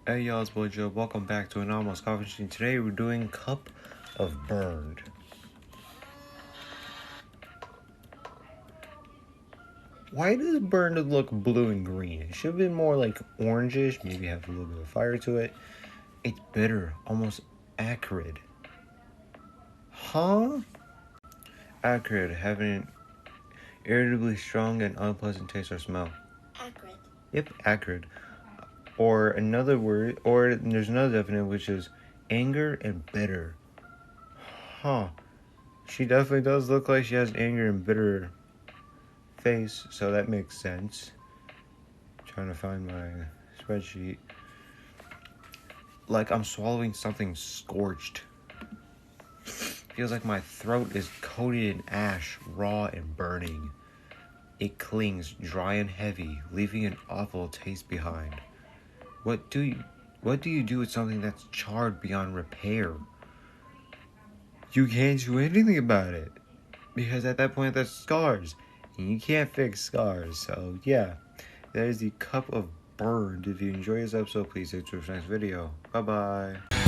Hey y'all, it's boy Joe. Welcome back to Anomalous Coffee Machine. Today we're doing Cup of Burned. Why does Burned look blue and green? It should have been more like orangish, maybe have a little bit of fire to it. It's bitter, almost acrid. Huh? Acrid, having an irritably strong and unpleasant taste or smell. Acrid. Yep, acrid. Or another word, or there's another definition which is anger and bitter. Huh. She definitely does look like she has an anger and bitter face, so that makes sense. Trying to find my spreadsheet. Like I'm swallowing something scorched. Feels like my throat is coated in ash, raw and burning. It clings, dry and heavy, leaving an awful taste behind. What do you do with something that's charred beyond repair? You can't do anything about it. Because at that point, that's scars. And you can't fix scars. So, yeah. That is the Cup of Burned. If you enjoy this episode, please subscribe to the next video. Bye-bye.